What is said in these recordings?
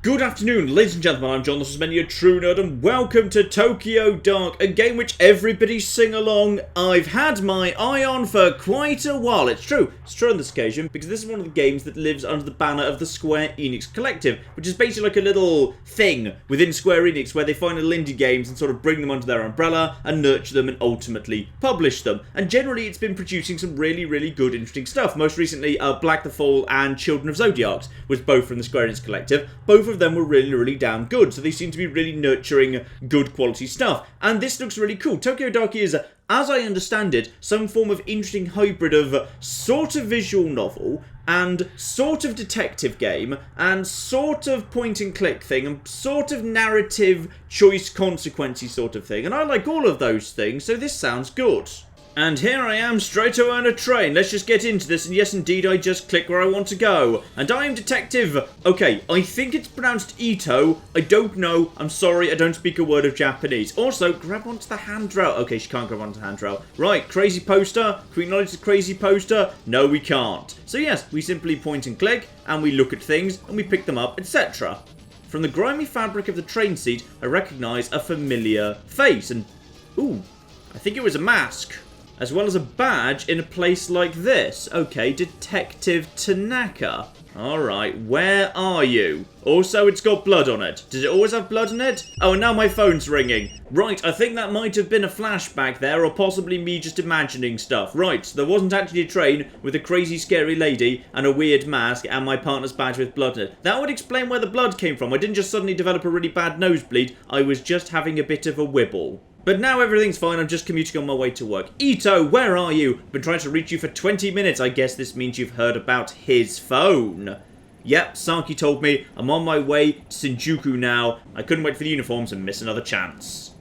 Good afternoon, ladies and gentlemen, I'm John, this is Menu, a true nerd, and welcome to Tokyo Dark, a game which everybody sing along. I've had my eye on for quite a while. It's true on this occasion, because this is one of the games that lives under the banner of the Square Enix Collective, which is basically like a little thing within Square Enix where they find little indie games and sort of bring them under their umbrella and nurture them and ultimately publish them. And generally it's been producing some really good, interesting stuff. Most recently, Black the Fall and Children of Zodiacs was both from the Square Enix Collective. Both of them were really damn good, so they seem to be really nurturing good quality stuff. And this looks really cool. Tokyo Dark is, as I understand it, some form of interesting hybrid of sort of visual novel and sort of detective game and sort of point and click thing and sort of narrative choice consequency sort of thing. And I like all of those things, so this sounds good. And here I am, straight away on a train. Let's just get into this, and yes, indeed, I just click where I want to go. And I am Detective... Okay, I think it's pronounced Ito. I don't know. I'm sorry, I don't speak a word of Japanese. Also, grab onto the handrail. Okay, she can't grab onto the handrail. Right, crazy poster. Can we acknowledge the crazy poster? No, we can't. So yes, we simply point and click, and we look at things, and we pick them up, etc. From the grimy fabric of the train seat, I recognise a familiar face, and... Ooh, I think it was a mask. As well as a badge in a place like this. Okay, Detective Tanaka. Alright, where are you? Also, it's got blood on it. Does it always have blood in it? Oh, and now my phone's ringing. Right, I think that might have been a flashback there, or possibly me just imagining stuff. Right, so there wasn't actually a train with a crazy scary lady and a weird mask and my partner's badge with blood in it. That would explain where the blood came from. I didn't just suddenly develop a really bad nosebleed. I was just having a bit of a wibble. But now everything's fine, I'm just commuting on my way to work. Ito, where are you? Been trying to reach you for 20 minutes. I guess this means you've heard about his phone. Yep, Saki told me. I'm on my way to Shinjuku now. I couldn't wait for the uniforms and miss another chance.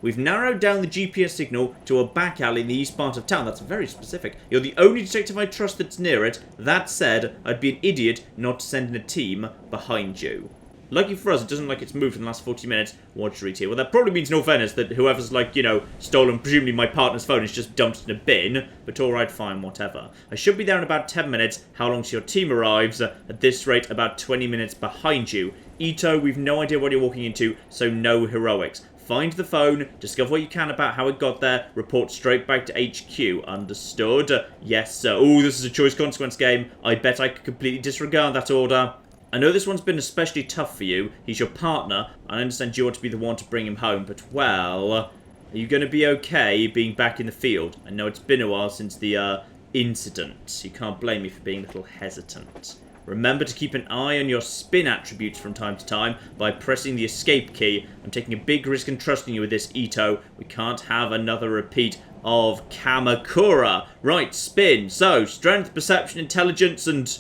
We've narrowed down the GPS signal to a back alley in the east part of town. That's very specific. You're the only detective I trust that's near it. That said, I'd be an idiot not to send in a team behind you. Lucky for us, it doesn't look like it's moved in the last 40 minutes. Watch read here. Well, that probably means, in all fairness, that whoever's, like, you know, stolen, presumably my partner's phone, is just dumped in a bin. But alright, fine, whatever. I should be there in about 10 minutes. How long till your team arrives? At this rate, about 20 minutes behind you. Ito, we've no idea what you're walking into, so no heroics. Find the phone, discover what you can about how it got there, report straight back to HQ. Understood? Yes, sir. Ooh, this is a choice consequence game. I bet I could completely disregard that order. I know this one's been especially tough for you. He's your partner. I understand you want to be the one to bring him home, but, well... Are you going to be okay being back in the field? I know it's been a while since the, incident. You can't blame me for being a little hesitant. Remember to keep an eye on your spin attributes from time to time by pressing the escape key. I'm taking a big risk in trusting you with this, Ito. We can't have another repeat of Kamakura. Right, spin. So, strength, perception, intelligence, and...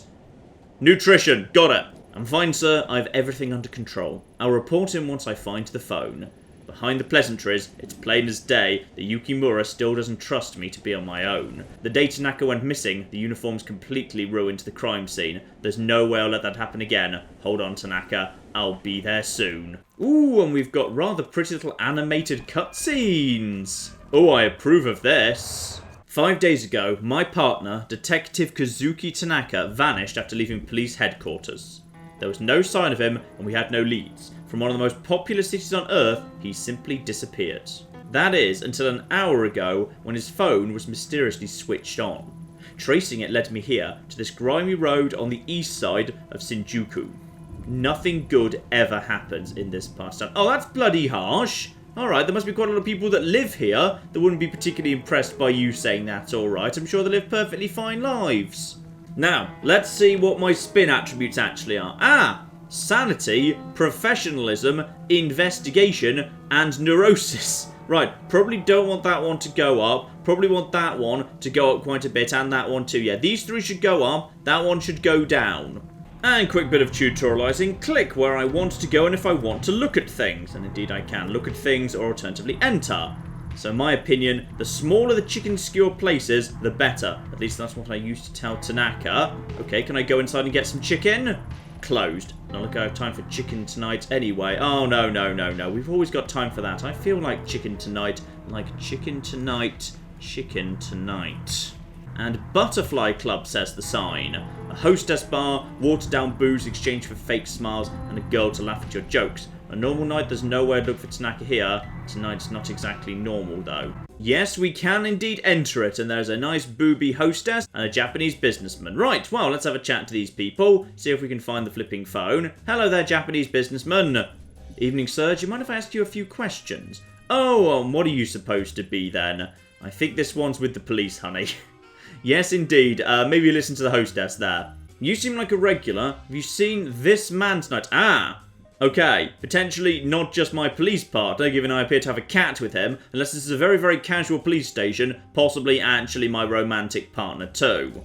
nutrition. Got it. I'm fine, sir. I have everything under control. I'll report in once I find the phone. Behind the pleasantries, it's plain as day that Yukimura still doesn't trust me to be on my own. The day Tanaka went missing, the uniforms completely ruined the crime scene. There's no way I'll let that happen again. Hold on, Tanaka. I'll be there soon. Ooh, and we've got rather pretty little animated cutscenes. Oh, I approve of this. 5 days ago, my partner, Detective Kazuki Tanaka, vanished after leaving police headquarters. There was no sign of him, and we had no leads. From one of the most populous cities on Earth, he simply disappeared. That is, until an hour ago, when his phone was mysteriously switched on. Tracing it led me here, to this grimy road on the east side of Shinjuku. Nothing good ever happens in this part of town. Oh, that's bloody harsh! Alright, there must be quite a lot of people that live here that wouldn't be particularly impressed by you saying that's alright. I'm sure they live perfectly fine lives. Now, let's see what my spin attributes actually are. Ah! Sanity, professionalism, investigation, and neurosis. Right, probably don't want that one to go up. Probably want that one to go up quite a bit, and that one too. Yeah, these three should go up. That one should go down. And quick bit of tutorializing. Click where I want to go and if I want to look at things. And indeed I can look at things or alternatively enter. So in my opinion, the smaller the chicken skewer places, the better. At least that's what I used to tell Tanaka. Okay, can I go inside and get some chicken? Closed. Not like I have time for chicken tonight anyway. Oh, no. We've always got time for that. I feel like chicken tonight. Like chicken tonight. Chicken tonight. And Butterfly Club, says the sign. A hostess bar, watered down booze exchanged for fake smiles, and a girl to laugh at your jokes. A normal night, there's nowhere to look for Tanaka here. Tonight's not exactly normal, though. Yes, we can indeed enter it, and there's a nice booby hostess and a Japanese businessman. Right, well, let's have a chat to these people, see if we can find the flipping phone. Hello there, Japanese businessman. Evening, sir. Do you mind if I ask you a few questions? Oh, what are you supposed to be, then? I think this one's with the police, honey. Yes, indeed. Maybe listen to the hostess there. You seem like a regular. Have you seen this man tonight? Ah! Okay, potentially not just my police partner, given I appear to have a cat with him, unless this is a very, very casual police station, possibly actually my romantic partner too.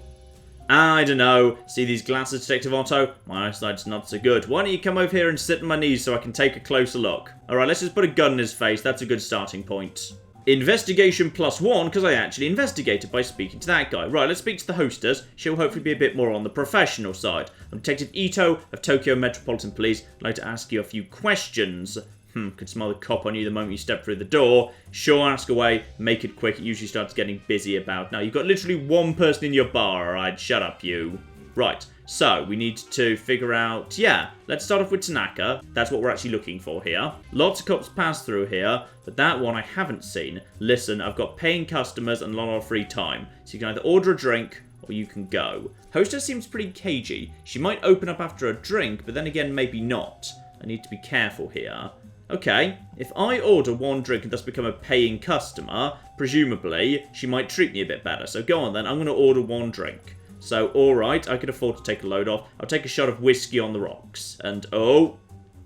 I don't know. See these glasses, Detective Otto? My eyesight's not so good. Why don't you come over here and sit on my knees so I can take a closer look? Alright, let's just put a gun in his face. That's a good starting point. Investigation +1, because I actually investigated by speaking to that guy. Right, let's speak to the hostess. She'll hopefully be a bit more on the professional side. I'm Detective Ito of Tokyo Metropolitan Police. I'd like to ask you a few questions. Could smell the cop on you the moment you step through the door. Sure, ask away. Make it quick. It usually starts getting busy about. Now, you've got literally one person in your bar, alright? Shut up, you. Right, so we need to figure out... Yeah, let's start off with Tanaka. That's what we're actually looking for here. Lots of cops pass through here, but that one I haven't seen. Listen, I've got paying customers and a lot of free time, so you can either order a drink or you can go. Hostess seems pretty cagey. She might open up after a drink, but then again, maybe not. I need to be careful here. Okay, if I order one drink and thus become a paying customer, presumably, she might treat me a bit better. So go on then, I'm going to order one drink. So, alright, I can afford to take a load off. I'll take a shot of whiskey on the rocks. And, oh,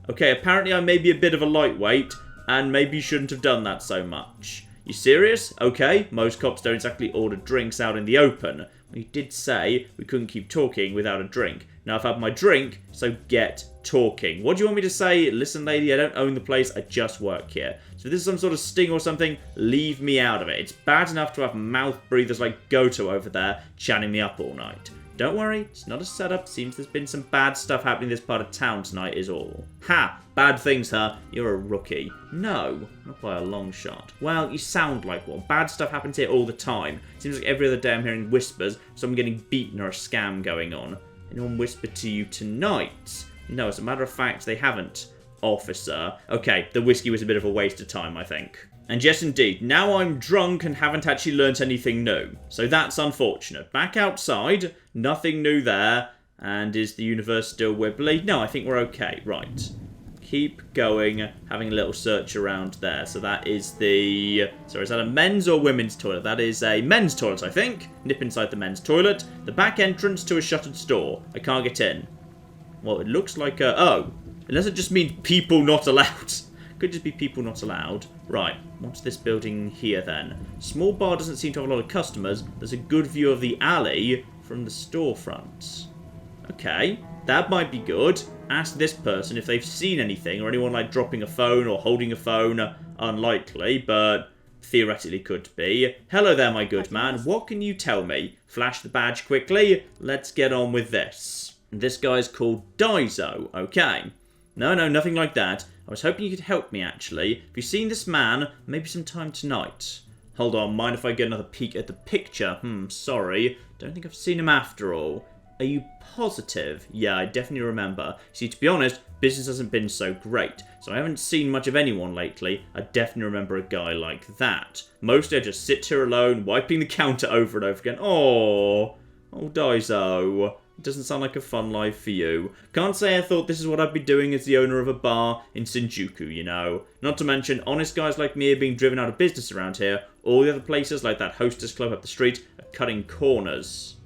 okay, apparently I may be a bit of a lightweight, and maybe shouldn't have done that so much. You serious? Okay, most cops don't exactly order drinks out in the open. We did say we couldn't keep talking without a drink. Now I've had my drink, so get talking. What do you want me to say? Listen, lady, I don't own the place, I just work here. So if this is some sort of sting or something, leave me out of it. It's bad enough to have mouth breathers like Goto over there chatting me up all night. Don't worry, it's not a setup. Seems there's been some bad stuff happening in this part of town tonight is all. Ha! Bad things, huh? You're a rookie. No, not by a long shot. Well, you sound like one. Bad stuff happens here all the time. Seems like every other day I'm hearing whispers, someone getting beaten or a scam going on. Anyone whispered to you tonight? No, as a matter of fact, they haven't, officer. Okay, the whiskey was a bit of a waste of time, I think. And yes, indeed, now I'm drunk and haven't actually learnt anything new. So that's unfortunate. Back outside, nothing new there. And is the universe still wibbly? No, I think we're okay. Right. Keep going, having a little search around there. So that is the... Sorry, is that a men's or women's toilet? That is a men's toilet, I think. Nip inside the men's toilet. The back entrance to a shuttered store. I can't get in. Well, it looks like a... Oh. Unless it just means people not allowed. Could just be people not allowed. Right, what's this building here then? Small bar doesn't seem to have a lot of customers. There's a good view of the alley from the storefronts. Okay, that might be good. Ask this person if they've seen anything or anyone like dropping a phone or holding a phone. Unlikely, but theoretically could be. Hello there, my good man. What can you tell me? Flash the badge quickly. Let's get on with this. This guy's called Daiso. Okay. No, nothing like that. I was hoping you could help me, actually. Have you seen this man? Maybe sometime tonight. Hold on, mind if I get another peek at the picture? Sorry. Don't think I've seen him after all. Are you positive? Yeah, I definitely remember. See, to be honest, business hasn't been so great, so I haven't seen much of anyone lately. I definitely remember a guy like that. Mostly I just sit here alone, wiping the counter over and over again. Oh, Daiso. It doesn't sound like a fun life for you. Can't say I thought this is what I'd be doing as the owner of a bar in Shinjuku, you know. Not to mention, honest guys like me are being driven out of business around here. All the other places, like that hostess club up the street, are cutting corners.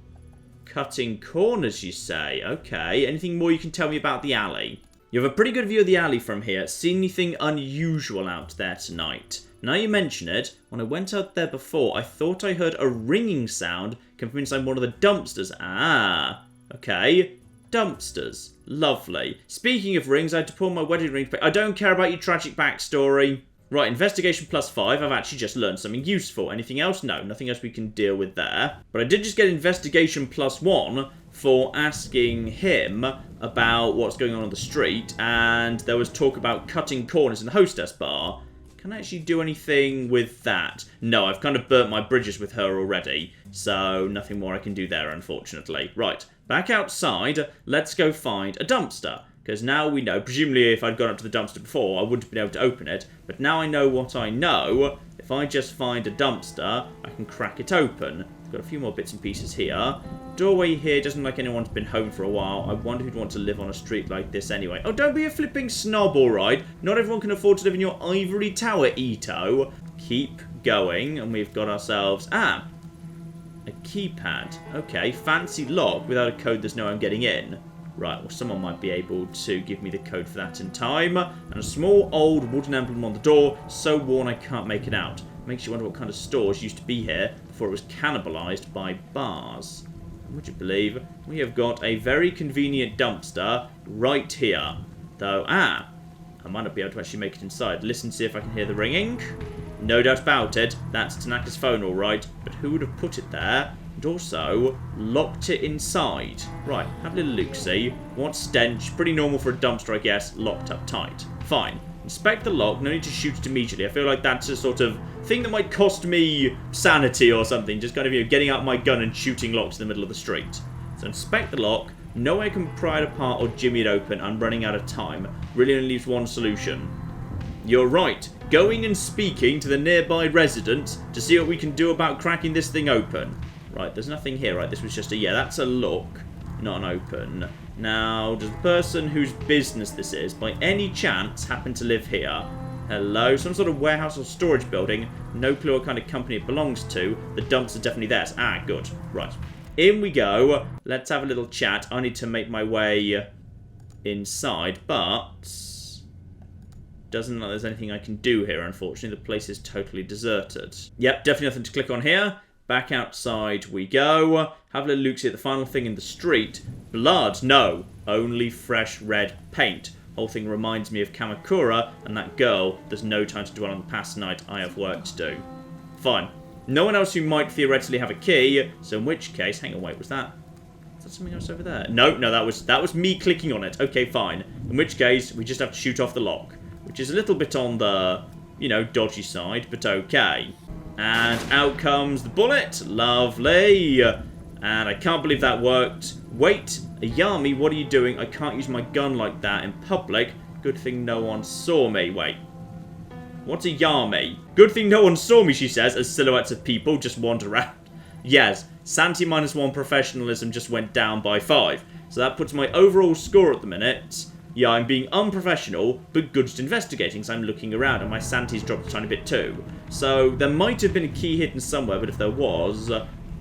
Cutting corners, you say? Okay. Anything more you can tell me about the alley? You have a pretty good view of the alley from here. Seen anything unusual out there tonight? Now you mention it, when I went out there before, I thought I heard a ringing sound come from inside one of the dumpsters. Ah, okay. Dumpsters. Lovely. Speaking of rings, I had to pull my wedding ring. I don't care about your tragic backstory. Right, investigation +5. I've actually just learned something useful. Anything else? No, nothing else we can deal with there. But I did just get investigation +1 for asking him about what's going on the street. And there was talk about cutting corners in the hostess bar. Can I actually do anything with that? No, I've kind of burnt my bridges with her already. So nothing more I can do there, unfortunately. Right, back outside. Let's go find a dumpster. Because now we know, presumably if I'd gone up to the dumpster before, I wouldn't have been able to open it. But now I know what I know. If I just find a dumpster, I can crack it open. I've got a few more bits and pieces here. Doorway here doesn't look like anyone's been home for a while. I wonder who'd want to live on a street like this anyway. Oh, don't be a flipping snob, alright? Not everyone can afford to live in your ivory tower, Ito. Keep going, and we've got ourselves... a keypad. Okay, fancy lock. Without a code, there's no way I'm getting in. Right, well, someone might be able to give me the code for that in time. And a small old wooden emblem on the door, so worn I can't make it out. Makes you wonder what kind of stores used to be here before it was cannibalized by bars. Would you believe we have got a very convenient dumpster right here. Though, I might not be able to actually make it inside. Listen, see if I can hear the ringing. No doubt about it, that's Tanaka's phone, alright. But who would have put it there? And also, locked it inside. Right, have a little look-see. What stench? Pretty normal for a dumpster, I guess. Locked up tight. Fine. Inspect the lock. No need to shoot it immediately. I feel like that's a sort of thing that might cost me sanity or something. Just kind of, getting out my gun and shooting locks in the middle of the street. So inspect the lock. No way I can pry it apart or jimmy it open. I'm running out of time. Really only leaves one solution. You're right. Going and speaking to the nearby residents to see what we can do about cracking this thing open. Right, there's nothing here, right? This was just a... Yeah, that's a look, not an open. Now, does the person whose business this is, by any chance, happen to live here? Hello? Some sort of warehouse or storage building. No clue what kind of company it belongs to. The dumps are definitely theirs. Good. Right. In we go. Let's have a little chat. I need to make my way inside, but... doesn't look like there's anything I can do here, unfortunately. The place is totally deserted. Yep, definitely nothing to click on here. Back outside we go. Have a little look at the final thing in the street. Blood? No. Only fresh red paint. Whole thing reminds me of Kamakura and that girl. There's no time to dwell on the past night. I have work to do. Fine. No one else who might theoretically have a key. So in which case... Hang on, wait, was that something else over there? No, that was me clicking on it. Okay, fine. In which case, we just have to shoot off the lock. Which is a little bit on the, dodgy side, but okay. And out comes the bullet. Lovely. And I can't believe that worked. Wait, Ayami, what are you doing? I can't use my gun like that in public. Good thing no one saw me. Wait. What's Ayami? Good thing no one saw me, she says, as silhouettes of people just wander around. Yes, Santi -1 professionalism just went down by 5. So that puts my overall score at the minute. Yeah, I'm being unprofessional, but good at investigating, so I'm looking around, and my Santi's dropped a tiny bit too. So, there might have been a key hidden somewhere, but if there was,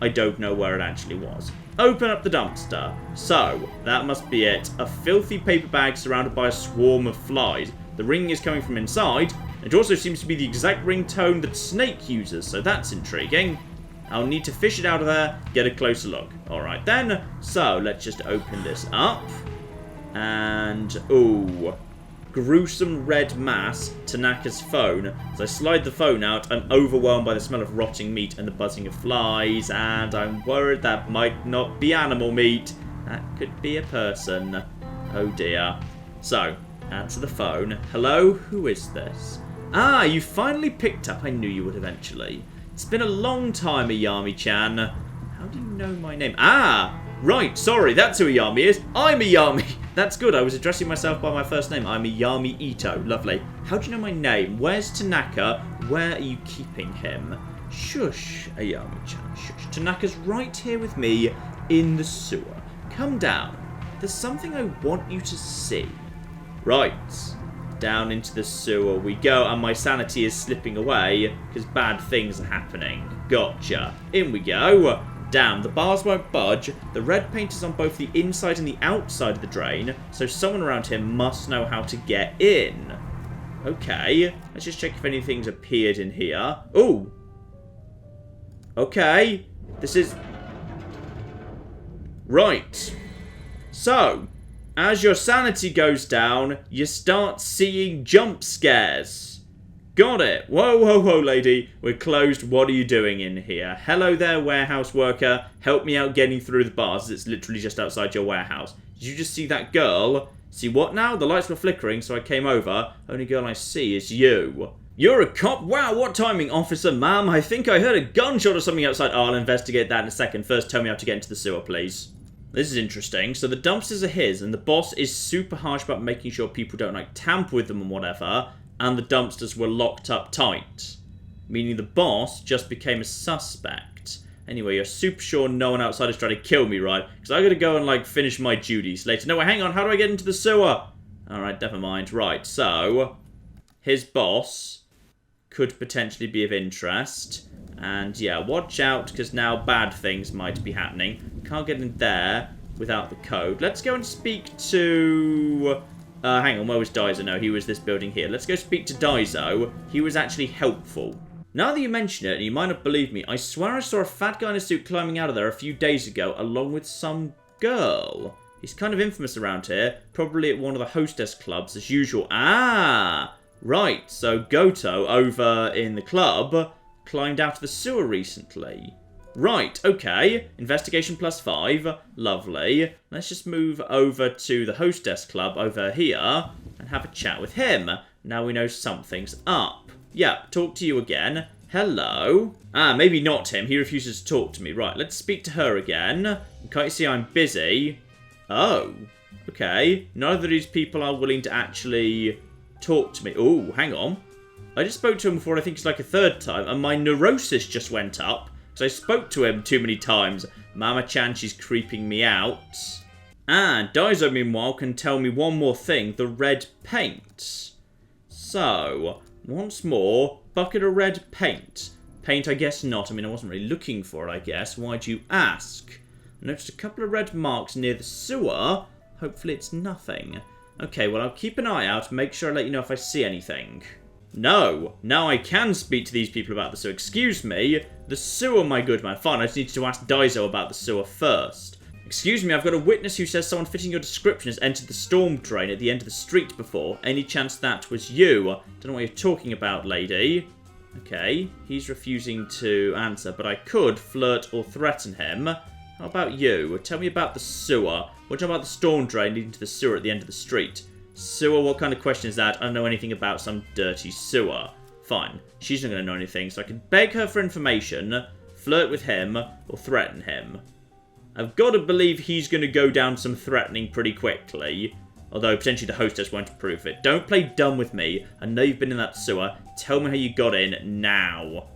I don't know where it actually was. Open up the dumpster. So, that must be it. A filthy paper bag surrounded by a swarm of flies. The ringing is coming from inside. It also seems to be the exact ringtone that Snake uses, so that's intriguing. I'll need to fish it out of there, get a closer look. Alright then, so let's just open this up. And, ooh, gruesome red mass, Tanaka's phone. As I slide the phone out, I'm overwhelmed by the smell of rotting meat and the buzzing of flies, and I'm worried that might not be animal meat. That could be a person. Oh dear. So, answer the phone. Hello, who is this? Ah, you finally picked up. I knew you would eventually. It's been a long time, Ayami-chan. How do you know my name? Ah! Right, sorry, that's who Ayami is. I'm Ayami. That's good, I was addressing myself by my first name. I'm Ayami Ito. Lovely. How do you know my name? Where's Tanaka? Where are you keeping him? Shush, Ayami-chan, shush. Tanaka's right here with me in the sewer. Come down. There's something I want you to see. Right. Down into the sewer we go, and my sanity is slipping away because bad things are happening. Gotcha. In we go. Damn, the bars won't budge. The red paint is on both the inside and the outside of the drain, so someone around here must know how to get in. Okay, let's just check if anything's appeared in here. Ooh. Okay, this is... Right. So, as your sanity goes down, you start seeing jump scares. Got it. Whoa, whoa, whoa, lady. We're closed. What are you doing in here? Hello there, warehouse worker. Help me out getting through the bars. It's literally just outside your warehouse. Did you just see that girl? See what now? The lights were flickering, so I came over. Only girl I see is you. You're a cop? Wow, what timing, officer, ma'am? I think I heard a gunshot or something outside. Oh, I'll investigate that in a second. First, tell me how to get into the sewer, please. This is interesting. So the dumpsters are his, and the boss is super harsh about making sure people don't, like, tamper with them and whatever, and the dumpsters were locked up tight. Meaning the boss just became a suspect. Anyway, you're super sure no one outside is trying to kill me, right? Because I gotta go and, like, finish my duties later. No, hang on, how do I get into the sewer? Alright, never mind. Right, so his boss could potentially be of interest. And yeah, watch out, because now bad things might be happening. Can't get in there without the code. Let's go and speak to... hang on, where was Daiso? No, he was this building here. Let's go speak to Daiso. He was actually helpful. Now that you mention it, and you might not believe me, I swear I saw a fat guy in a suit climbing out of there a few days ago, along with some girl. He's kind of infamous around here. Probably at one of the hostess clubs, as usual. Ah! Right, so Goto, over in the club, climbed out of the sewer recently. Right, okay. Investigation +5. Lovely. Let's just move over to the hostess club over here and have a chat with him. Now we know something's up. Yeah, talk to you again. Hello. Ah, maybe not him. He refuses to talk to me. Right, let's speak to her again. Can't you see I'm busy? Oh, okay. None of these people are willing to actually talk to me. Oh, hang on. I just spoke to him before, I think it's like a third time, and my neurosis just went up. Because I spoke to him too many times. Mama-chan, she's creeping me out. And Daiso, meanwhile, can tell me one more thing. The red paint. So, once more, bucket of red paint. Paint, I guess not. I mean, I wasn't really looking for it, I guess. Why'd you ask? I noticed a couple of red marks near the sewer. Hopefully it's nothing. Okay, well, I'll keep an eye out and make sure I let you know if I see anything. No, now I can speak to these people about the sewer. Excuse me, the sewer, my good man. Fine, I just need to ask Daiso about the sewer first. Excuse me, I've got a witness who says someone fitting your description has entered the storm drain at the end of the street before. Any chance that was you? Don't know what you're talking about, lady. Okay, he's refusing to answer, but I could flirt or threaten him. How about you? Tell me about the sewer. What do you know about the storm drain leading to the sewer at the end of the street? Sewer, what kind of question is that? I don't know anything about some dirty sewer. Fine. She's not going to know anything, so I can beg her for information, flirt with him, or threaten him. I've got to believe he's going to go down some threatening pretty quickly. Although, potentially the hostess won't approve it. Don't play dumb with me. I know you've been in that sewer. Tell me how you got in now.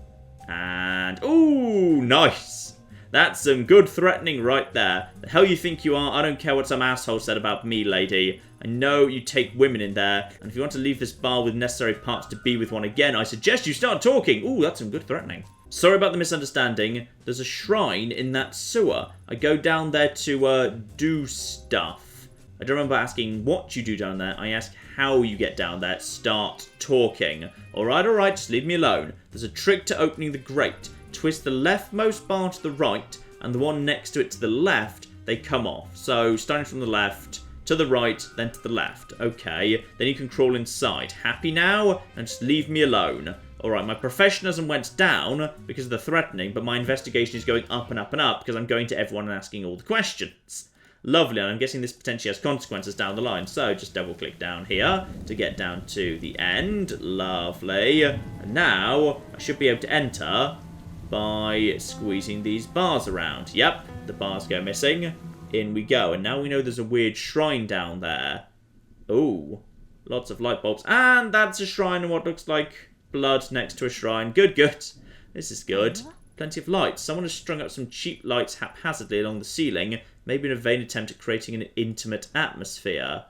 And... ooh, nice. That's some good threatening right there. The hell you think you are? I don't care what some asshole said about me, lady. I know you take women in there, and if you want to leave this bar with necessary parts to be with one again, I suggest you start talking. Ooh, that's some good threatening. Sorry about the misunderstanding. There's a shrine in that sewer. I go down there to, do stuff. I don't remember asking what you do down there. I ask how you get down there. Start talking. Alright, just leave me alone. There's a trick to opening the grate. Twist the leftmost bar to the right, and the one next to it to the left, they come off. So, starting from the left, to the right, then to the left. Okay, then you can crawl inside. Happy now? And just leave me alone. Alright, my professionalism went down because of the threatening, but my investigation is going up and up and up because I'm going to everyone and asking all the questions. Lovely, and I'm guessing this potentially has consequences down the line. So, just double-click down here to get down to the end. Lovely. And now, I should be able to enter by squeezing these bars around. Yep, the bars go missing. In we go. And now we know there's a weird shrine down there. Ooh, lots of light bulbs. And that's a shrine and what looks like blood next to a shrine. Good. This is good. Plenty of lights. Someone has strung up some cheap lights haphazardly along the ceiling, maybe in a vain attempt at creating an intimate atmosphere.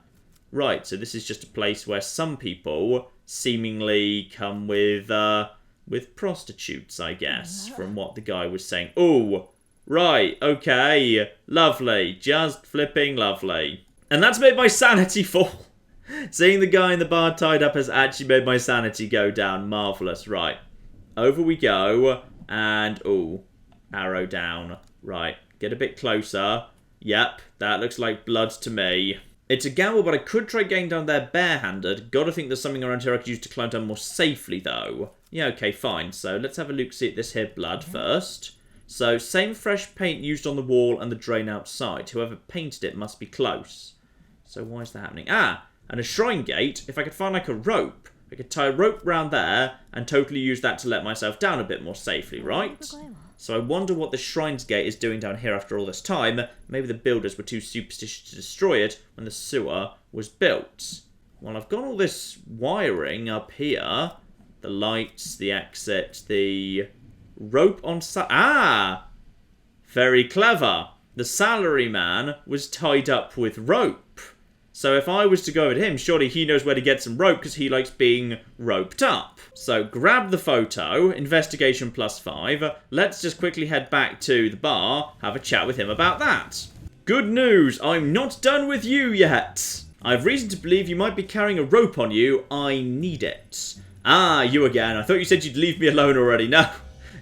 Right, so this is just a place where some people seemingly come with prostitutes, I guess, from what the guy was saying. Ooh, right, okay, lovely, just flipping lovely. And that's made my sanity fall. Seeing the guy in the bar tied up has actually made my sanity go down. Marvellous, right. Over we go, and ooh, arrow down. Right, get a bit closer. Yep, that looks like blood to me. It's a gamble, but I could try getting down there barehanded. Gotta think there's something around here I could use to climb down more safely, though. Yeah, okay, fine. So let's have a look-see at this here blood first. So, same fresh paint used on the wall and the drain outside. Whoever painted it must be close. So why is that happening? Ah, and a shrine gate. If I could find, like, a rope, I could tie a rope round there and totally use that to let myself down a bit more safely, right? So I wonder what the Shrine's Gate is doing down here after all this time. Maybe the builders were too superstitious to destroy it when the sewer was built. Well, I've got all this wiring up here. The lights, the exit, the rope on... Very clever. The salaryman was tied up with rope. So if I was to go at him, surely he knows where to get some rope because he likes being roped up. So grab the photo, investigation +5. Let's just quickly head back to the bar, have a chat with him about that. Good news, I'm not done with you yet. I have reason to believe you might be carrying a rope on you. I need it. Ah, you again. I thought you said you'd leave me alone already. No.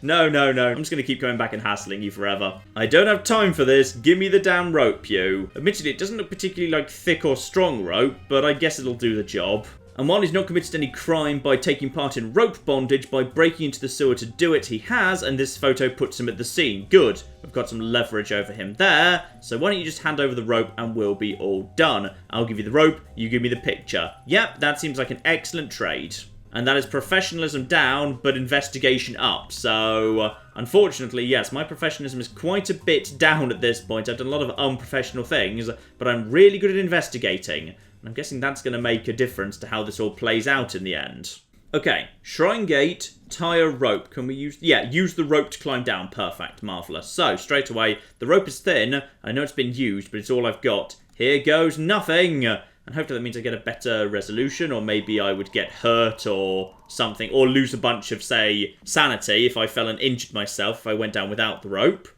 No. I'm just going to keep going back and hassling you forever. I don't have time for this. Give me the damn rope, you. Admittedly, it doesn't look particularly like thick or strong rope, but I guess it'll do the job. And while he's not committed any crime by taking part in rope bondage by breaking into the sewer to do it, he has, and this photo puts him at the scene. Good. We've got some leverage over him there. So why don't you just hand over the rope and we'll be all done. I'll give you the rope, you give me the picture. Yep, that seems like an excellent trade. And that is professionalism down, but investigation up. So, unfortunately, yes, my professionalism is quite a bit down at this point. I've done a lot of unprofessional things, but I'm really good at investigating. And I'm guessing that's going to make a difference to how this all plays out in the end. Okay, Shrine Gate, tie a rope. Can we use... Yeah, use the rope to climb down. Perfect, marvellous. So, straight away, the rope is thin. I know it's been used, but it's all I've got. Here goes nothing. And hopefully that means I get a better resolution, or maybe I would get hurt or something, or lose a bunch of, say, sanity if I fell and injured myself if I went down without the rope.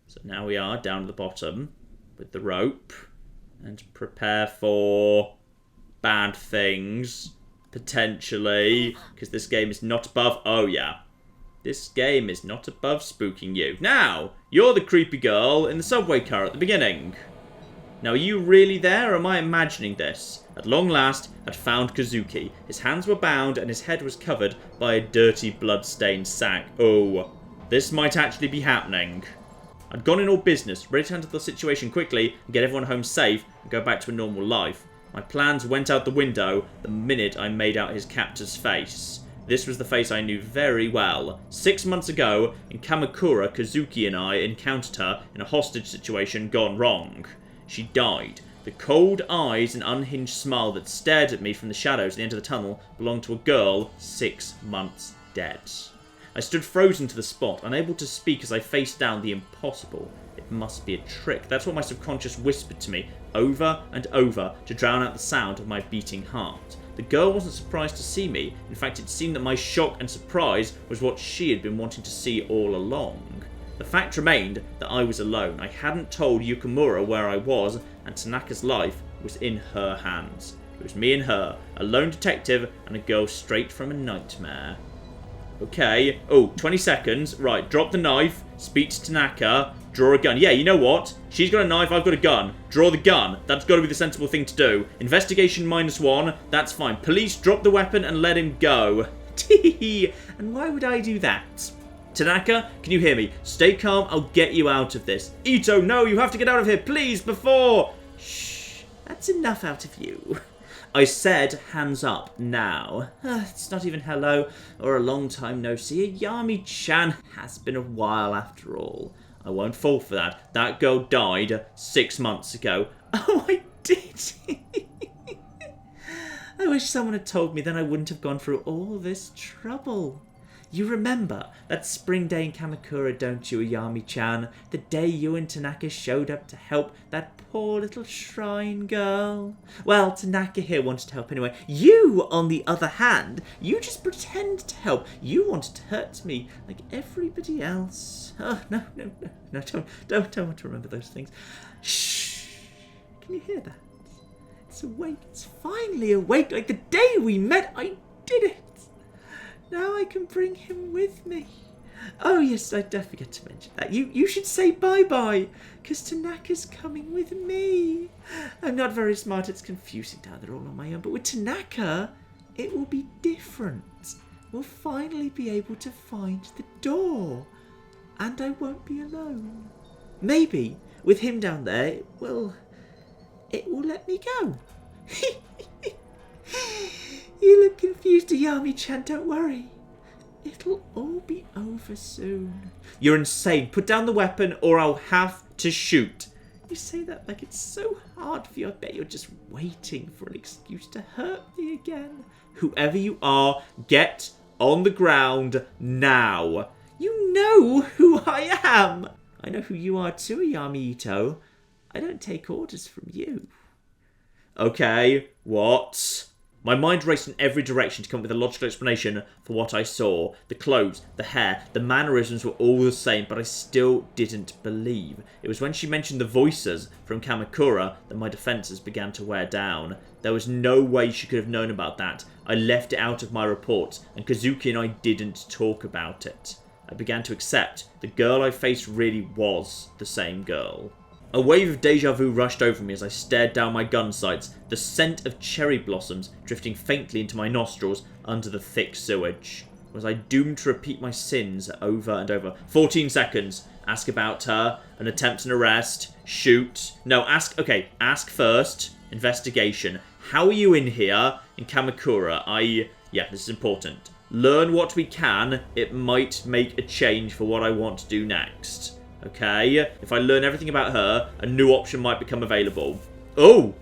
So now we are down at the bottom with the rope, and prepare for bad things, potentially, because this game is not above... Oh, yeah. This game is not above spooking you. Now, you're the creepy girl in the subway car at the beginning. Now, are you really there, or am I imagining this? At long last, had found Kazuki. His hands were bound, and his head was covered by a dirty, blood-stained sack. Oh, this might actually be happening. I'd gone in all business, ready to handle the situation quickly and get everyone home safe and go back to a normal life. My plans went out the window the minute I made out his captor's face. This was the face I knew very well. 6 months ago, in Kamakura, Kazuki and I encountered her in a hostage situation gone wrong. She died. The cold eyes and unhinged smile that stared at me from the shadows at the end of the tunnel belonged to a girl 6 months dead. I stood frozen to the spot, unable to speak as I faced down the impossible. It must be a trick. That's what my subconscious whispered to me over and over to drown out the sound of my beating heart. The girl wasn't surprised to see me. In fact, it seemed that my shock and surprise was what she had been wanting to see all along. The fact remained that I was alone. I hadn't told Yukimura where I was, and Tanaka's life was in her hands. It was me and her, a lone detective and a girl straight from a nightmare. Okay. Oh, 20 seconds. Right, drop the knife, speak to Tanaka, draw a gun. Yeah, you know what? She's got a knife, I've got a gun. Draw the gun. That's got to be the sensible thing to do. Investigation -1. That's fine. Police, drop the weapon and let him go. Tee. And why would I do that? Tanaka, can you hear me? Stay calm, I'll get you out of this. Ito, no, you have to get out of here, please, before... Shh, that's enough out of you. I said hands up, now. It's not even hello, or a long time no see. Yami-chan has been a while after all. I won't fall for that. That girl died 6 months ago. Oh, I did. I wish someone had told me, then I wouldn't have gone through all this trouble. You remember that spring day in Kamakura, don't you, Ayami-chan? The day you and Tanaka showed up to help that poor little shrine girl? Well, Tanaka here wanted to help anyway. You, on the other hand, you just pretend to help. You wanted to hurt me like everybody else. Oh, no, don't want to remember those things. Shh. Can you hear that? It's awake. It's finally awake like the day we met. I did it. Now I can bring him with me. Oh, yes, I did forget to mention that. You should say bye-bye, because Tanaka's coming with me. I'm not very smart. It's confusing down there all on my own. But with Tanaka, it will be different. We'll finally be able to find the door. And I won't be alone. Maybe, with him down there, it will let me go. You look confused, Ayami-chan, don't worry. It'll all be over soon. You're insane. Put down the weapon or I'll have to shoot. You say that like it's so hard for you. I bet you're just waiting for an excuse to hurt me again. Whoever you are, get on the ground now. You know who I am. I know who you are too, Ayami Ito. I don't take orders from you. Okay, what? My mind raced in every direction to come up with a logical explanation for what I saw. The clothes, the hair, the mannerisms were all the same, but I still didn't believe. It was when she mentioned the voices from Kamakura that my defences began to wear down. There was no way she could have known about that. I left it out of my reports, and Kazuki and I didn't talk about it. I began to accept the girl I faced really was the same girl. A wave of deja vu rushed over me as I stared down my gun sights, the scent of cherry blossoms drifting faintly into my nostrils under the thick sewage. Was I doomed to repeat my sins over and over? 14 seconds. Ask about her. An attempt an arrest. Shoot. No, ask first. Investigation. How are you in here? In Kamakura. Yeah, this is important. Learn what we can. It might make a change for what I want to do next. Okay, if I learn everything about her, a new option might become available. Oh!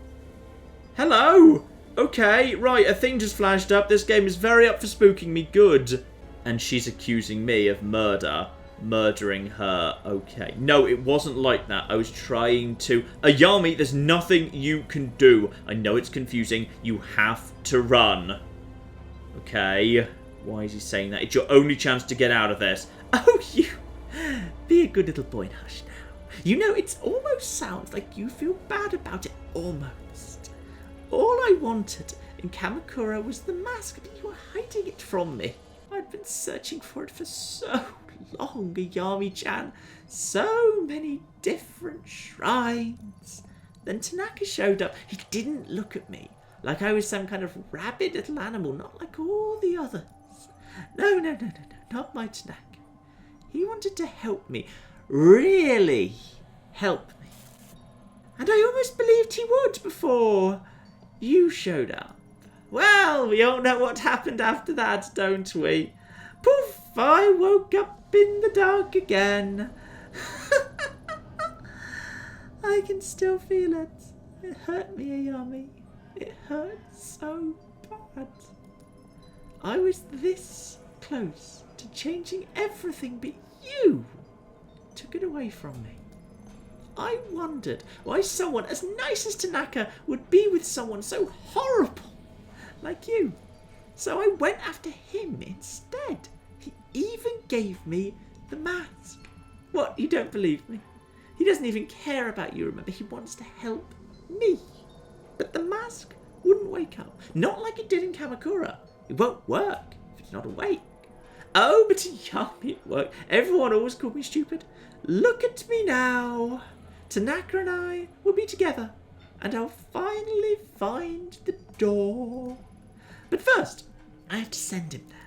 Hello! Okay, right, a thing just flashed up. This game is very up for spooking me. Good. And she's accusing me of murder. Murdering her. Okay. No, it wasn't like that. I was trying to... Ayami, there's nothing you can do. I know it's confusing. You have to run. Okay. Why is he saying that? It's your only chance to get out of this. Oh, you... Be a good little boy and hush now. You know, it almost sounds like you feel bad about it. Almost. All I wanted in Kamakura was the mask, but you were hiding it from me. I'd been searching for it for so long, Ayami-chan. So many different shrines. Then Tanaka showed up. He didn't look at me like I was some kind of rabid little animal, not like all the others. No, not my Tanaka. He wanted to help me. Really help me. And I almost believed he would before you showed up. Well, we all know what happened after that, don't we? Poof, I woke up in the dark again. I can still feel it. It hurt me, Ayami. It hurt so bad. I was this close to changing everything, but you took it away from me. I wondered why someone as nice as Tanaka would be with someone so horrible like you. So I went after him instead. He even gave me the mask. What, you don't believe me? He doesn't even care about you, remember? He wants to help me. But the mask wouldn't wake up. Not like it did in Kamakura. It won't work if it's not awake. Oh, but Ayami, it worked. Everyone always called me stupid. Look at me now. Tanaka and I will be together, and I'll finally find the door. But first, I have to send him there.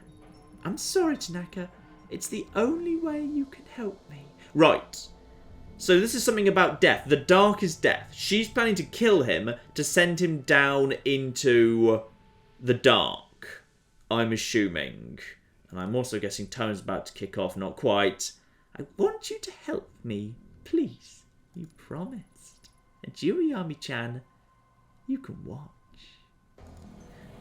I'm sorry, Tanaka. It's the only way you can help me. Right. So this is something about death. The dark is death. She's planning to kill him to send him down into the dark, I'm assuming. And I'm also guessing time's about to kick off. Not quite. I want you to help me, please. You promised. And you, Ayami-chan, you can watch.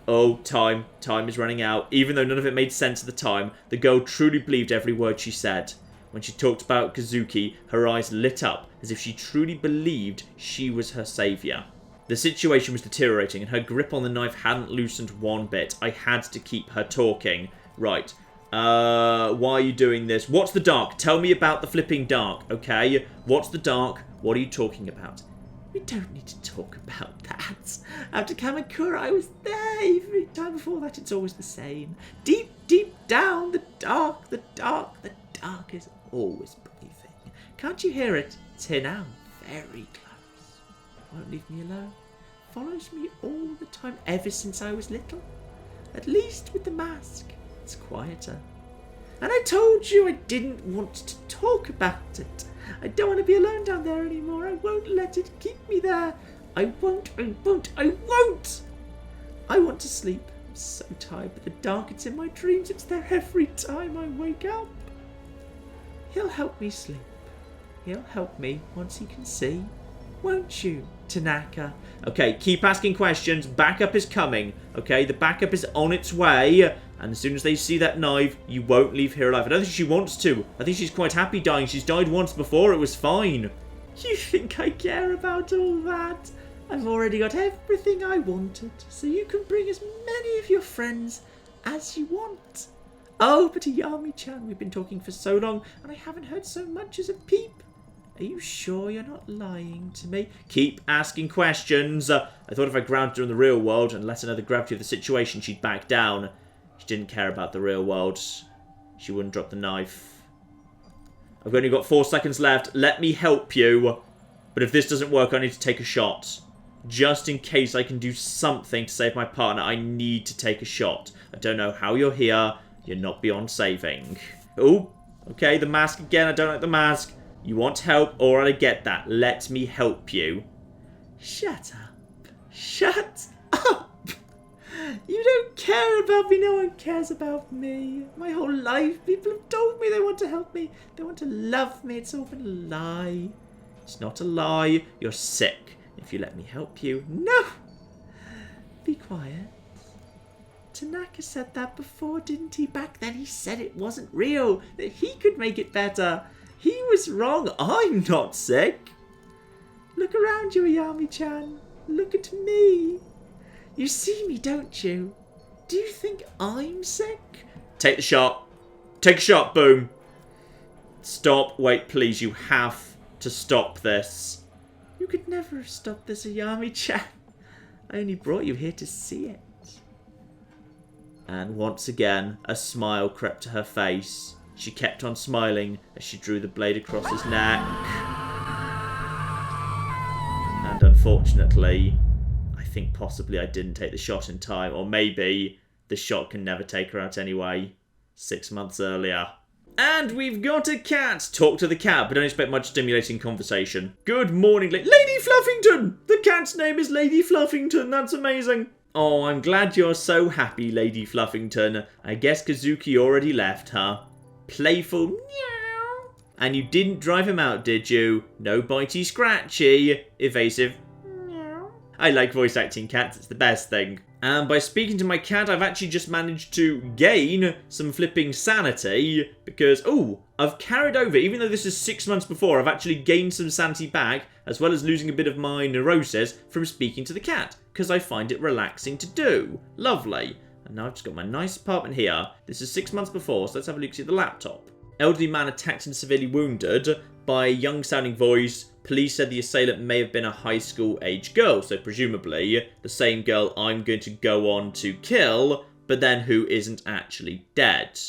Oh, time. Time is running out. Even though none of it made sense at the time, the girl truly believed every word she said. When she talked about Kazuki, her eyes lit up as if she truly believed she was her saviour. The situation was deteriorating and her grip on the knife hadn't loosened one bit. I had to keep her talking. Right. Why are you doing this? What's the dark? Tell me about the flipping dark, okay? What's the dark? What are you talking about? We don't need to talk about that. After Kamakura, I was there. Every time before that, it's always the same. Deep, deep down, the dark is always breathing. Can't you hear it? It's here now. Very close. Won't leave me alone. Follows me all the time, ever since I was little. At least with the mask, it's quieter. And I told you I didn't want to talk about it. I don't want to be alone down there anymore. I won't let it keep me there. I won't. I want to sleep I'm so tired, but the dark, it's in my dreams. It's there every time I wake up. He'll help me sleep. He'll help me once he can see. Won't you, Tanaka? Okay, keep asking questions. Backup is coming. Okay, the backup is on its way. And as soon as they see that knife, you won't leave her alive. I don't think she wants to. I think she's quite happy dying. She's died once before. It was fine. You think I care about all that? I've already got everything I wanted. So you can bring as many of your friends as you want. Oh, but Ayami-chan, we've been talking for so long, and I haven't heard so much as a peep. Are you sure you're not lying to me? Keep asking questions. I thought if I grounded her in the real world and let her know the gravity of the situation, she'd back down. She didn't care about the real world. She wouldn't drop the knife. I've only got 4 seconds left. Let me help you. But if this doesn't work, I need to take a shot. Just in case I can do something to save my partner, I need to take a shot. I don't know how you're here. You're not beyond saving. Oh, okay, the mask again. I don't like the mask. You want help? Alright, I get that. Let me help you. Shut up. Shut up. You don't care about me. No one cares about me. My whole life, people have told me they want to help me. They want to love me. It's all been a lie. It's not a lie. You're sick. If you let me help you. No. Be quiet. Tanaka said that before, didn't he? Back then he said it wasn't real. That he could make it better. He was wrong. I'm not sick. Look around you, Ayami-chan. Look at me. You see me, don't you? Do you think I'm sick? Take the shot. Take a shot, boom. Stop. Wait, please. You have to stop this. You could never have stopped this, Ayami-chan. I only brought you here to see it. And once again, a smile crept to her face. She kept on smiling as she drew the blade across his neck. And unfortunately, I think possibly I didn't take the shot in time. Or maybe the shot can never take her out anyway. 6 months earlier. And we've got a cat. Talk to the cat, but don't expect much stimulating conversation. Good morning, Lady Fluffington! The cat's name is Lady Fluffington. That's amazing. Oh, I'm glad you're so happy, Lady Fluffington. I guess Kazuki already left, huh? Playful meow. And you didn't drive him out, did you? No bitey scratchy. Evasive meow. I like voice acting cats, it's the best thing. And by speaking to my cat, I've actually just managed to gain some flipping sanity. Because, oh, I've carried over, even though this is 6 months before, I've actually gained some sanity back, as well as losing a bit of my neurosis from speaking to the cat. Because I find it relaxing to do. Lovely. And now I've just got my nice apartment here. This is 6 months before, so let's have a look at the laptop. Elderly man attacked and severely wounded by a young-sounding voice. Police said the assailant may have been a high school-age girl, so presumably the same girl I'm going to go on to kill, but then who isn't actually dead.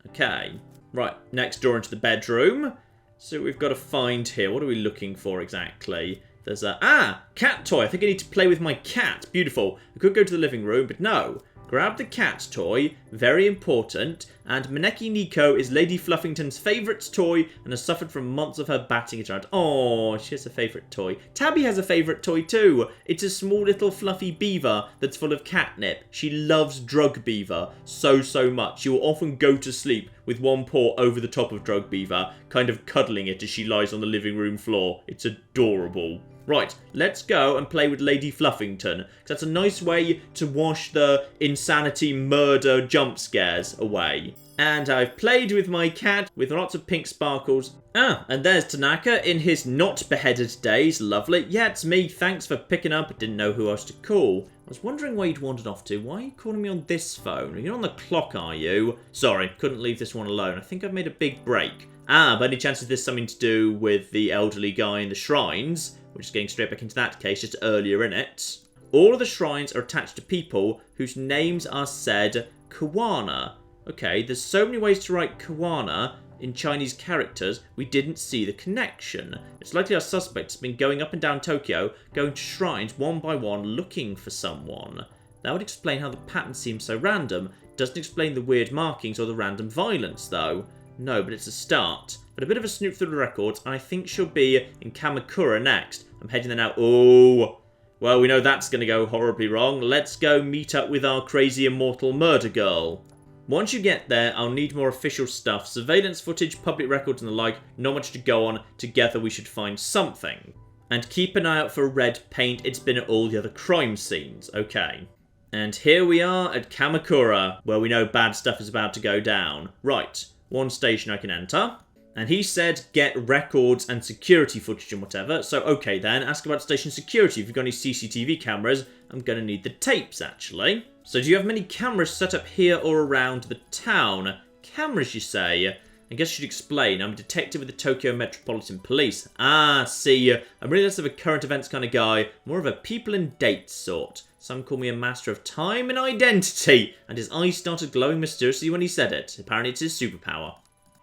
Okay. Right, next door into the bedroom. So we've got to find here. What are we looking for exactly? There's a... cat toy. I think I need to play with my cat. Beautiful. I could go to the living room, but no. Grab the cat toy, very important, and Maneki Nico is Lady Fluffington's favourite toy and has suffered from months of her batting it around. Oh, she has a favourite toy. Tabby has a favourite toy too. It's a small little fluffy beaver that's full of catnip. She loves Drug Beaver so much. She will often go to sleep with one paw over the top of Drug Beaver, kind of cuddling it as she lies on the living room floor. It's adorable. Right, let's go and play with Lady Fluffington, because that's a nice way to wash the insanity, murder, jump scares away. And I've played with my cat with lots of pink sparkles. And there's Tanaka in his not beheaded days. Lovely. Yeah, it's me. Thanks for picking up. I didn't know who else to call. I was wondering where you'd wandered off to. Why are you calling me on this phone? You're on the clock, are you? Sorry, couldn't leave this one alone. I think I've made a big break. By any chance is this something to do with the elderly guy in the shrines? We're just getting straight back into that case, just earlier in it. All of the shrines are attached to people whose names are said Kawana. Okay, there's so many ways to write Kawana in Chinese characters, we didn't see the connection. It's likely our suspect has been going up and down Tokyo, going to shrines one by one, looking for someone. That would explain how the pattern seems so random. Doesn't explain the weird markings or the random violence, though. No, but it's a start. But a bit of a snoop through the records, and I think she'll be in Kamakura next. I'm heading there now. Oh, Well, we know that's going to go horribly wrong. Let's go meet up with our crazy immortal murder girl. Once you get there, I'll need more official stuff. Surveillance footage, public records and the like. Not much to go on. Together we should find something. And keep an eye out for red paint. It's been at all the other crime scenes. Okay. And here we are at Kamakura, where we know bad stuff is about to go down. Right. One station I can enter. And he said get records and security footage and whatever. So, okay then. Ask about station security. If you've got any CCTV cameras, I'm going to need the tapes, actually. So do you have many cameras set up here or around the town? Cameras, you say? I guess I should explain. I'm a detective with the Tokyo Metropolitan Police. Ah, see, I'm really less of a current events kind of guy, more of a people and dates sort. Some call me a master of time and identity. And his eyes started glowing mysteriously when he said it. Apparently it's his superpower.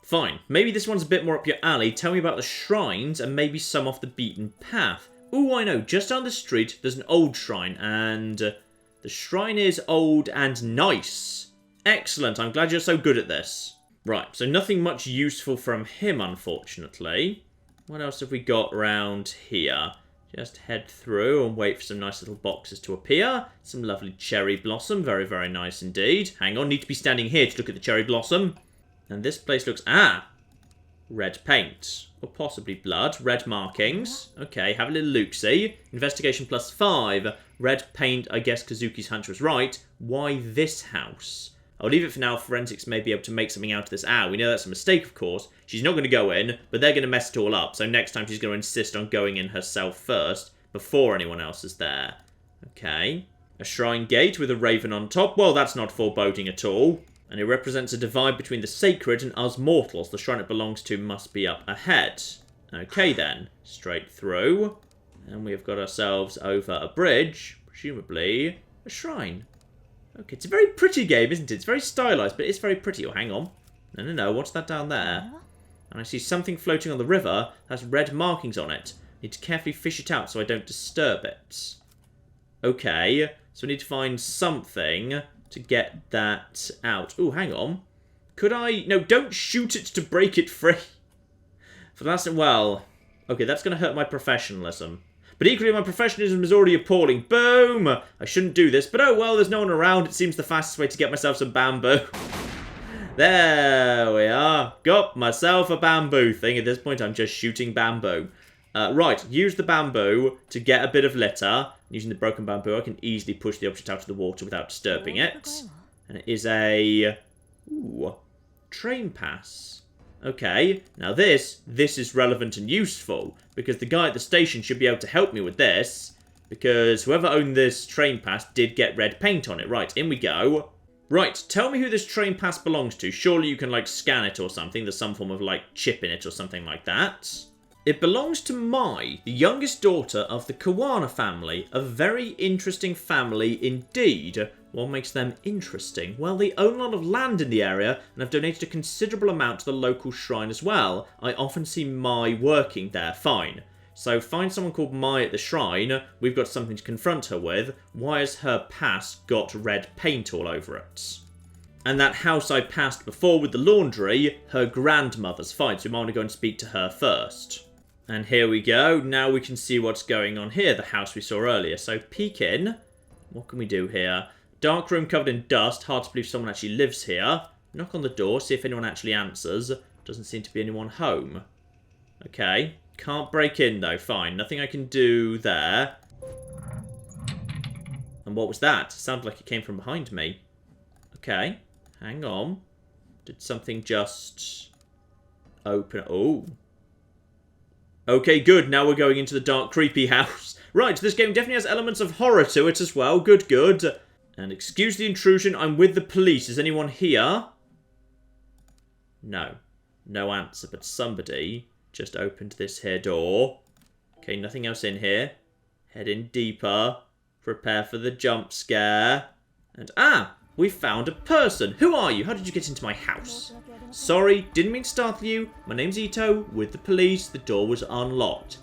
Fine, maybe this one's a bit more up your alley. Tell me about the shrines and maybe some off the beaten path. Ooh, I know, just down the street there's an old shrine and... the shrine is old and nice. Excellent, I'm glad you're so good at this. Right, so nothing much useful from him, unfortunately. What else have we got around here? Just head through and wait for some nice little boxes to appear. Some lovely cherry blossom, very, very nice indeed. Hang on, need to be standing here to look at the cherry blossom. And this place looks... ah! Red paint. Or possibly blood. Red markings. Okay, have a little look-see. Investigation +5. Red paint, I guess Kazuki's hunch was right. Why this house? I'll leave it for now. Forensics may be able to make something out of this. Ah, we know that's a mistake, of course. She's not going to go in, but they're going to mess it all up. So next time she's going to insist on going in herself first, before anyone else is there. Okay. A shrine gate with a raven on top. Well, that's not foreboding at all. And it represents a divide between the sacred and us mortals. The shrine it belongs to must be up ahead. Okay then. Straight through. And we've got ourselves over a bridge. Presumably a shrine. Okay, it's a very pretty game, isn't it? It's very stylized, but it's very pretty. Oh, hang on. No. What's that down there? And I see something floating on the river. Has red markings on it. Need to carefully fish it out so I don't disturb it. Okay. So we need to find something to get that out. Oh, hang on. Could I... no, don't shoot it to break it free. For the last... well... okay, that's going to hurt my professionalism. But equally, my professionalism is already appalling. Boom! I shouldn't do this, but oh well, there's no one around. It seems the fastest way to get myself some bamboo. There we are. Got myself a bamboo thing. At this point, I'm just shooting bamboo. Right, use the bamboo to get a bit of litter. Using the broken bamboo, I can easily push the object out of the water without disturbing it. And it is a... ooh, train pass. Okay, now this is relevant and useful, because the guy at the station should be able to help me with this, because whoever owned this train pass did get red paint on it. Right, in we go. Right, tell me who this train pass belongs to. Surely you can, like, scan it or something. There's some form of, like, chip in it or something like that. It belongs to Mai, the youngest daughter of the Kawana family. A very interesting family indeed. What makes them interesting? Well, they own a lot of land in the area and have donated a considerable amount to the local shrine as well. I often see Mai working there. Fine. So find someone called Mai at the shrine. We've got something to confront her with. Why has her pass got red paint all over it? And that house I passed before with the laundry, her grandmother's. Fine, so we might want to go and speak to her first. And here we go. Now we can see what's going on here, the house we saw earlier. So peek in. What can we do here? Dark room covered in dust. Hard to believe someone actually lives here. Knock on the door, see if anyone actually answers. Doesn't seem to be anyone home. Okay. Can't break in though. Fine. Nothing I can do there. And what was that? Sounded like it came from behind me. Okay. Hang on. Did something just open? Oh. Okay, good. Now we're going into the dark, creepy house. Right, this game definitely has elements of horror to it as well. Good, good. And excuse the intrusion, I'm with the police. Is anyone here? No. No answer, but somebody just opened this here door. Okay, nothing else in here. Head in deeper. Prepare for the jump scare. And, we found a person. Who are you? How did you get into my house? Sorry, didn't mean to startle you. My name's Ito, with the police. The door was unlocked.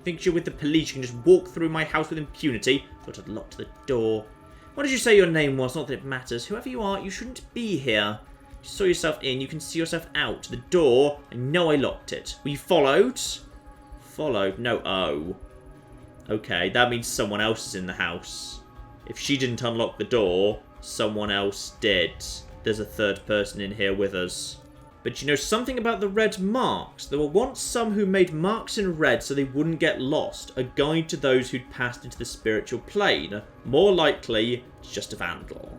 Think you're with the police, you can just walk through my house with impunity. Thought I'd locked the door. What did you say your name was? Not that it matters. Whoever you are, you shouldn't be here. You saw yourself in, you can see yourself out. The door, I know I locked it. Were you followed? Followed? No, oh. Okay, that means someone else is in the house. If she didn't unlock the door, someone else did. There's a third person in here with us. But you know something about the red marks? There were once some who made marks in red so they wouldn't get lost. A guide to those who'd passed into the spiritual plane. More likely, it's just a vandal.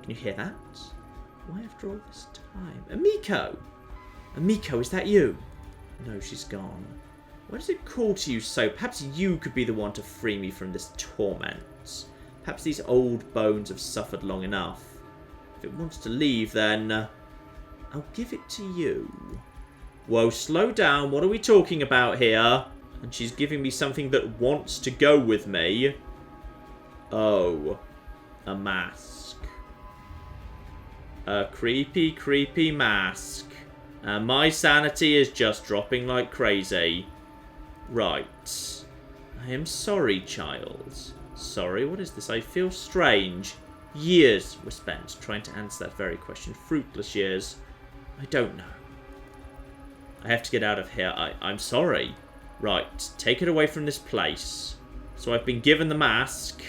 Can you hear that? Why after all this time? Amiko! Amiko, is that you? No, she's gone. Why does it call to you so? Perhaps you could be the one to free me from this torment. Perhaps these old bones have suffered long enough. If it wants to leave, then I'll give it to you. Whoa, slow down. What are we talking about here? And she's giving me something that wants to go with me. Oh, a mask. A creepy, creepy mask. And my sanity is just dropping like crazy. Right. I am sorry, child. Sorry, what is this? I feel strange. Years were spent trying to answer that very question. Fruitless years. I don't know. I have to get out of here. I'm sorry. Right, take it away from this place. So I've been given the mask,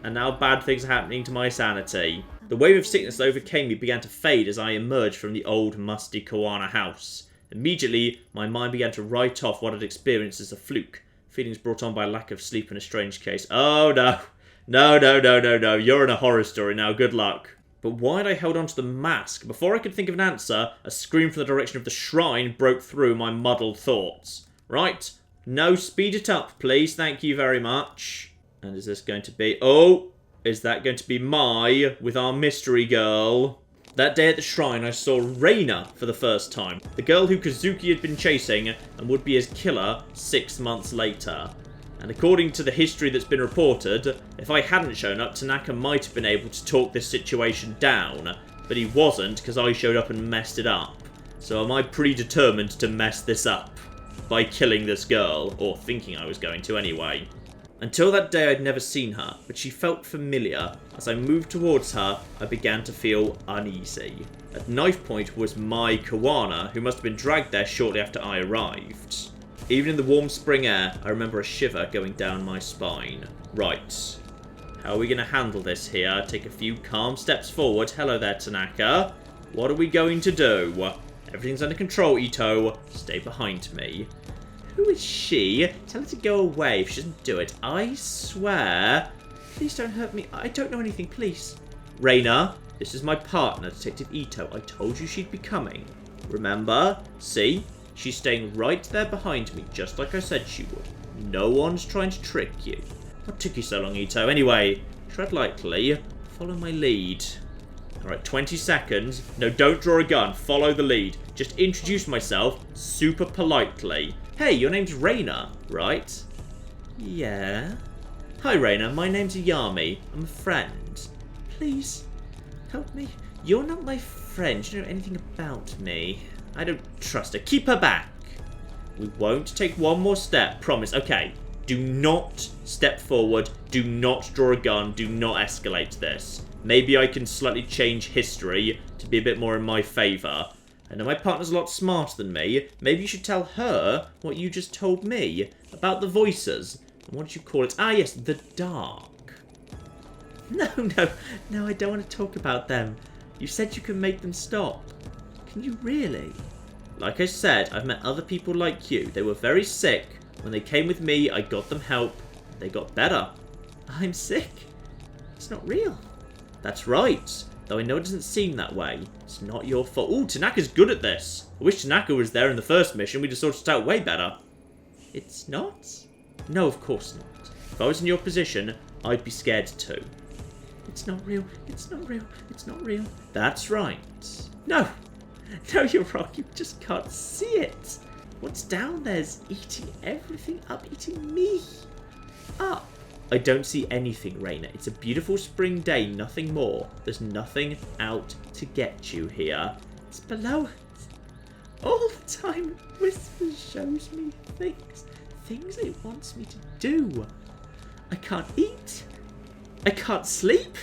and now bad things are happening to my sanity. The wave of sickness that overcame me began to fade as I emerged from the old, musty Koana house. Immediately, my mind began to write off what I'd experienced as a fluke. Feelings brought on by lack of sleep in a strange case. Oh, no. No. You're in a horror story now. Good luck. But why'd I held on to the mask? Before I could think of an answer, a scream from the direction of the shrine broke through my muddled thoughts. Right. No, speed it up, please. Thank you very much. And is this going to be... Oh, is that going to be Mai with our mystery girl? That day at the shrine, I saw Reina for the first time. The girl who Kazuki had been chasing and would be his killer 6 months later. And according to the history that's been reported, if I hadn't shown up, Tanaka might have been able to talk this situation down. But he wasn't, because I showed up and messed it up. So am I predetermined to mess this up? By killing this girl, or thinking I was going to anyway. Until that day I'd never seen her, but she felt familiar. As I moved towards her, I began to feel uneasy. At knife point was Mai Kawana, who must have been dragged there shortly after I arrived. Even in the warm spring air, I remember a shiver going down my spine. Right. How are we going to handle this here? Take a few calm steps forward. Hello there, Tanaka. What are we going to do? Everything's under control, Ito. Stay behind me. Who is she? Tell her to go away if she doesn't do it. I swear. Please don't hurt me. I don't know anything, please. Reina, this is my partner, Detective Ito. I told you she'd be coming. Remember? See? She's staying right there behind me, just like I said she would. No one's trying to trick you. What took you so long, Ito? Anyway, tread lightly. Follow my lead. Alright, 20 seconds. No, don't draw a gun. Follow the lead. Just introduce myself super politely. Hey, your name's Reina, right? Yeah. Hi, Reina. My name's Ayami. I'm a friend. Please, help me. You're not my friend. You don't know anything about me. I don't trust her. Keep her back. We won't take one more step. Promise. Okay. Do not step forward. Do not draw a gun. Do not escalate this. Maybe I can slightly change history to be a bit more in my favour. I know my partner's a lot smarter than me. Maybe you should tell her what you just told me about the voices. And what did you call it? Ah, yes, the dark. No, I don't want to talk about them. You said you can make them stop. Can you really? Like I said, I've met other people like you. They were very sick. When they came with me, I got them help. They got better. I'm sick? It's not real. That's right. Though I know it doesn't seem that way. It's not your fault. Ooh, Tanaka's good at this. I wish Tanaka was there in the first mission. We'd have sorted it out way better. It's not? No, of course not. If I was in your position, I'd be scared too. It's not real. It's not real. It's not real. That's right. No, you're wrong. You just can't see it. What's down there's eating everything up, eating me up. I don't see anything, Reina. It's a beautiful spring day, nothing more. There's nothing out to get you here. It's below us. All the time, Whispers shows me things it wants me to do. I can't eat. I can't sleep.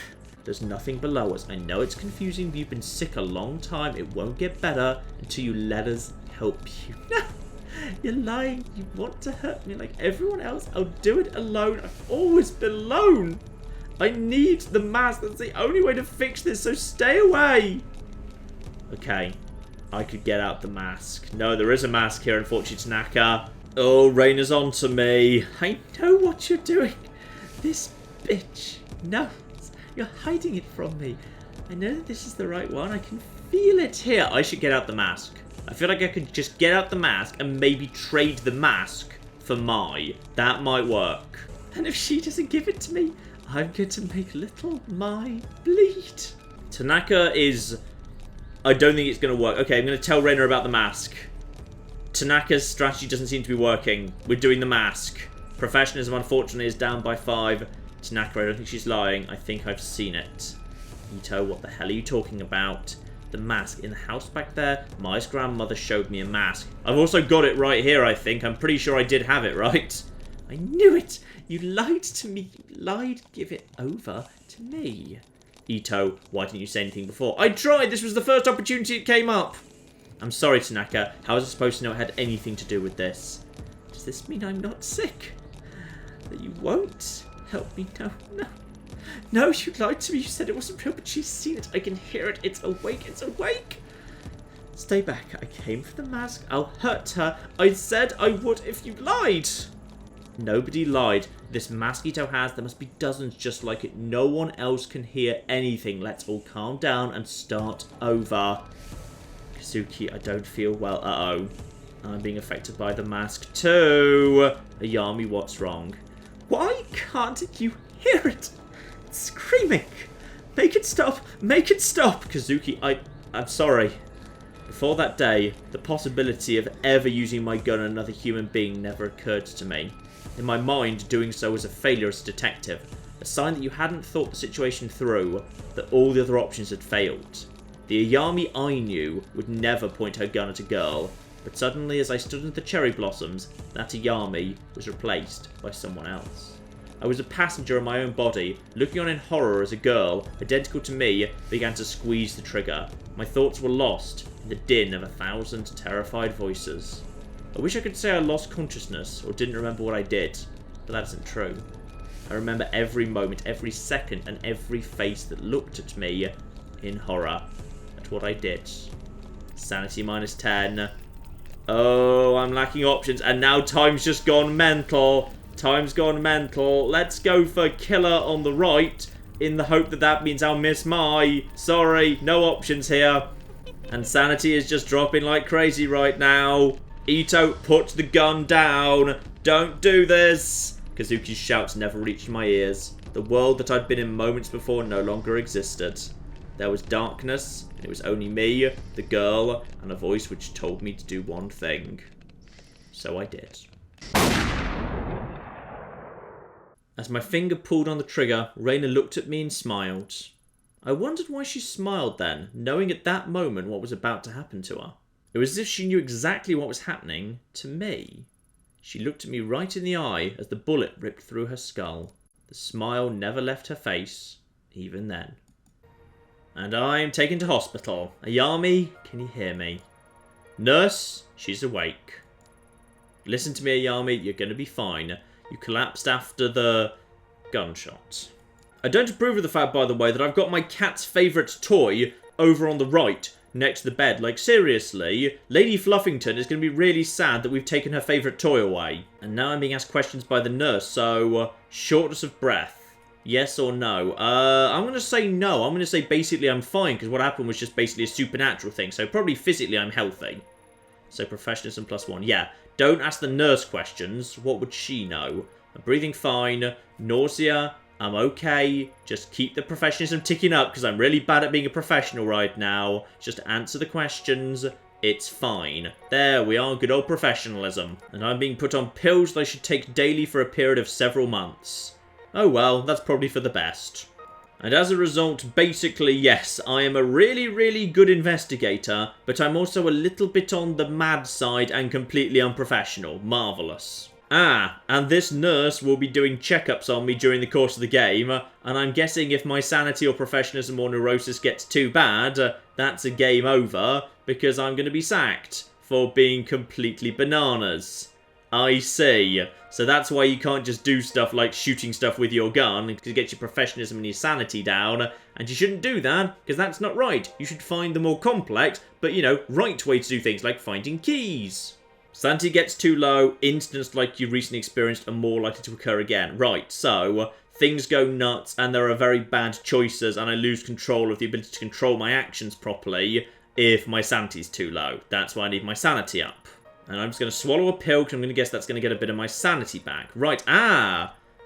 There's nothing below us. I know it's confusing, but you've been sick a long time. It won't get better until you let us help you. You're lying. You want to hurt me like everyone else. I'll do it alone. I've always been alone. I need the mask. That's the only way to fix this, so stay away. Okay. I could get out the mask. No, there is a mask here, unfortunately, Tanaka. Oh, Raina's on to me. I know what you're doing. This bitch knows. You're hiding it from me. I know that this is the right one. I can feel it here. I should get out the mask. I feel like I could just get out the mask and maybe trade the mask for Mai. That might work. And if she doesn't give it to me, I'm going to make little Mai bleed. Tanaka is... I don't think it's going to work. Okay, I'm going to tell Reina about the mask. Tanaka's strategy doesn't seem to be working. We're doing the mask. Professionalism, unfortunately, is down by 5. Tanaka, I don't think she's lying. I think I've seen it. Ito, what the hell are you talking about? The mask in the house back there? My grandmother showed me a mask. I've also got it right here, I think. I'm pretty sure I did have it, right? I knew it! You lied to me. You lied. Give it over to me. Ito, why didn't you say anything before? I tried! This was the first opportunity it came up! I'm sorry, Tanaka. How was I supposed to know it had anything to do with this? Does this mean I'm not sick? That you won't help me? No, no. No, you lied to me. You said it wasn't real, but she's seen it. I can hear it. It's awake. It's awake. Stay back. I came for the mask. I'll hurt her. I said I would if you lied. Nobody lied. This mask Ito has, there must be dozens just like it. No one else can hear anything. Let's all calm down and start over. Kazuki, I don't feel well. Uh-oh. I'm being affected by the mask too. Ayami, what's wrong? Why can't you hear it? It's screaming. Make it stop. Make it stop. Kazuki, I'm sorry. Before that day, the possibility of ever using my gun on another human being never occurred to me. In my mind, doing so was a failure as a detective. A sign that you hadn't thought the situation through, that all the other options had failed. The Ayami I knew would never point her gun at a girl, but suddenly as I stood under the cherry blossoms, that Ayami was replaced by someone else. I was a passenger in my own body, looking on in horror as a girl, identical to me, began to squeeze the trigger. My thoughts were lost in the din of 1,000 terrified voices. I wish I could say I lost consciousness or didn't remember what I did, but that isn't true. I remember every moment, every second, and every face that looked at me in horror at what I did. Sanity minus 10. Oh, I'm lacking options, and now time's just gone mental. Time's gone mental. Let's go for killer on the right, in the hope that that means I'll miss Mai. Sorry, no options here. And sanity is just dropping like crazy right now. Ito, put the gun down. Don't do this. Kazuki's shouts never reached my ears. The world that I'd been in moments before no longer existed. There was darkness, and it was only me, the girl, and a voice which told me to do one thing. So I did. As my finger pulled on the trigger, Reina looked at me and smiled. I wondered why she smiled then, knowing at that moment what was about to happen to her. It was as if she knew exactly what was happening to me. She looked at me right in the eye as the bullet ripped through her skull. The smile never left her face, even then. And I'm taken to hospital. Ayami, can you hear me? Nurse, she's awake. Listen to me, Ayami, you're going to be fine. You collapsed after the gunshot. I don't approve of the fact, by the way, that I've got my cat's favourite toy over on the right, next to the bed. Like, seriously, Lady Fluffington is going to be really sad that we've taken her favourite toy away. And now I'm being asked questions by the nurse, so, shortness of breath. Yes or no? I'm going to say no. I'm going to say basically I'm fine, because what happened was just basically a supernatural thing, so probably physically I'm healthy. So professionalism +1. Yeah, don't ask the nurse questions. What would she know? I'm breathing fine. Nausea. I'm okay. Just keep the professionalism ticking up because I'm really bad at being a professional right now. Just answer the questions. It's fine. There we are, good old professionalism. And I'm being put on pills that I should take daily for a period of several months. Oh well, that's probably for the best. And as a result, basically, yes, I am a really, really good investigator, but I'm also a little bit on the mad side and completely unprofessional. Marvellous. Ah, and this nurse will be doing checkups on me during the course of the game, and I'm guessing if my sanity or professionalism or neurosis gets too bad, that's a game over, because I'm going to be sacked. for being completely bananas. I see. So that's why you can't just do stuff like shooting stuff with your gun, because it gets your professionalism and your sanity down, and you shouldn't do that, because that's not right. You should find the more complex, but, you know, right way to do things, like finding keys. Sanity gets too low, incidents like you recently experienced are more likely to occur again. Right, so things go nuts, and there are very bad choices, and I lose control of the ability to control my actions properly if my sanity's too low. That's why I need my sanity up. And I'm just going to swallow a pill, because I'm going to guess that's going to get a bit of my sanity back. Right,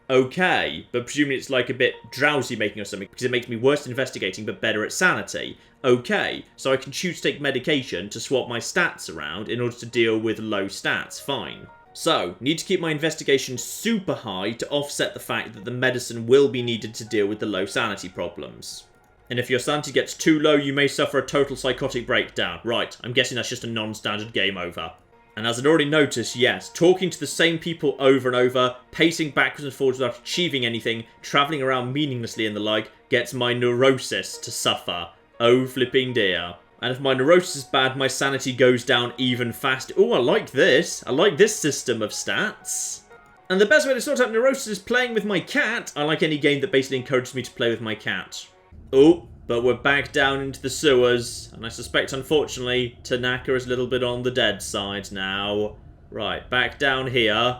okay. But presumably it's like a bit drowsy making or something, because it makes me worse at investigating, but better at sanity. Okay, so I can choose to take medication to swap my stats around in order to deal with low stats. Fine. So, need to keep my investigation super high to offset the fact that the medicine will be needed to deal with the low sanity problems. And if your sanity gets too low, you may suffer a total psychotic breakdown. Right, I'm guessing that's just a non-standard game over. And as I'd already noticed, yes, talking to the same people over and over, pacing backwards and forwards without achieving anything, travelling around meaninglessly and the like, gets my neurosis to suffer. Oh, flipping dear. And if my neurosis is bad, my sanity goes down even faster. Oh, I like this. I like this system of stats. And the best way to sort out neurosis is playing with my cat. I like any game that basically encourages me to play with my cat. Oh, but we're back down into the sewers, and I suspect, unfortunately, Tanaka is a little bit on the dead side now. Right, back down here.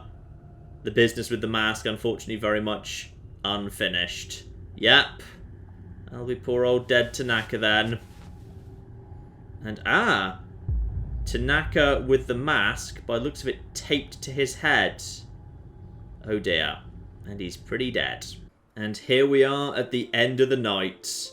The business with the mask, unfortunately, very much unfinished. Yep. That'll be poor old dead Tanaka then. And, Tanaka with the mask, by the looks of it, taped to his head. Oh dear. And he's pretty dead. And here we are at the end of the night.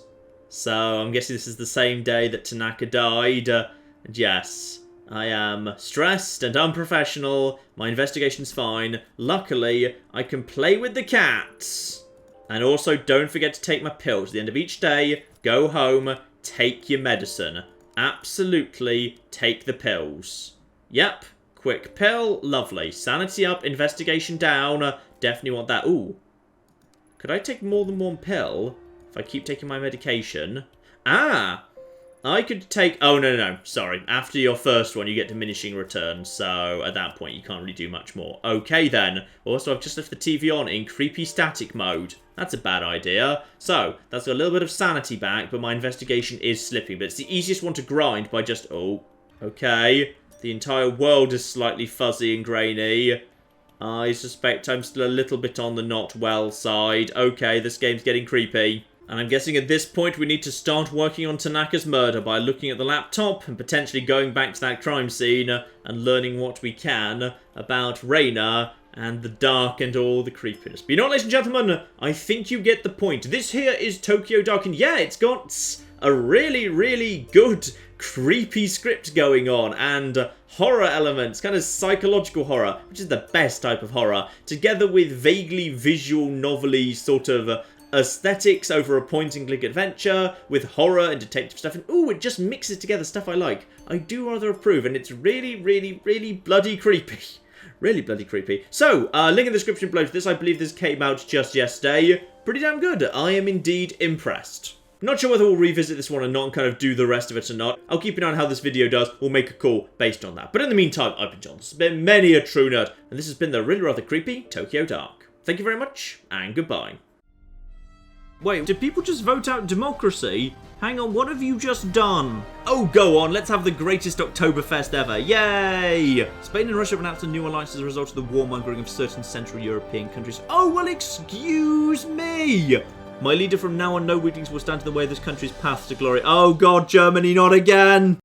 So, I'm guessing this is the same day that Tanaka died. And yes, I am stressed and unprofessional. My investigation's fine. Luckily, I can play with the cats. And also, don't forget to take my pills. At the end of each day, go home, take your medicine. Absolutely take the pills. Yep, quick pill, lovely. Sanity up, investigation down. Definitely want that. Ooh. Could I take more than one pill if I keep taking my medication? I could take... Oh, no. Sorry. After your first one, you get diminishing returns. So, at that point, you can't really do much more. Okay, then. Also, I've just left the TV on in creepy static mode. That's a bad idea. So, that's got a little bit of sanity back, but my investigation is slipping. But it's the easiest one to grind by just... Oh, okay. The entire world is slightly fuzzy and grainy. I suspect I'm still a little bit on the not well side. Okay, this game's getting creepy. And I'm guessing at this point we need to start working on Tanaka's murder by looking at the laptop and potentially going back to that crime scene and learning what we can about Reina and the dark and all the creepiness. But you know what, ladies and gentlemen? I think you get the point. This here is Tokyo Dark, and yeah, it's got a really, really good creepy script going on and horror elements, kind of psychological horror, which is the best type of horror, together with vaguely visual novel-y sort of aesthetics over a point-and-click adventure with horror and detective stuff, and ooh, it just mixes together stuff I like. I do rather approve, and it's really, really, really bloody creepy. Really bloody creepy. So, link in the description below to this. I believe this came out just yesterday. Pretty damn good. I am indeed impressed. Not sure whether we'll revisit this one or not and kind of do the rest of it or not. I'll keep an eye on how this video does. We'll make a call based on that. But in the meantime, I've been John. This has been many a true nerd, and this has been the really rather creepy Tokyo Dark. Thank you very much, and goodbye. Wait, did people just vote out democracy? Hang on, what have you just done? Oh, go on, let's have the greatest Oktoberfest ever. Yay! Spain and Russia have announced a new alliance as a result of the warmongering of certain Central European countries. Oh, well, excuse me! My leader from now on, no weaklings will stand in the way of this country's path to glory. Oh, God, Germany, not again!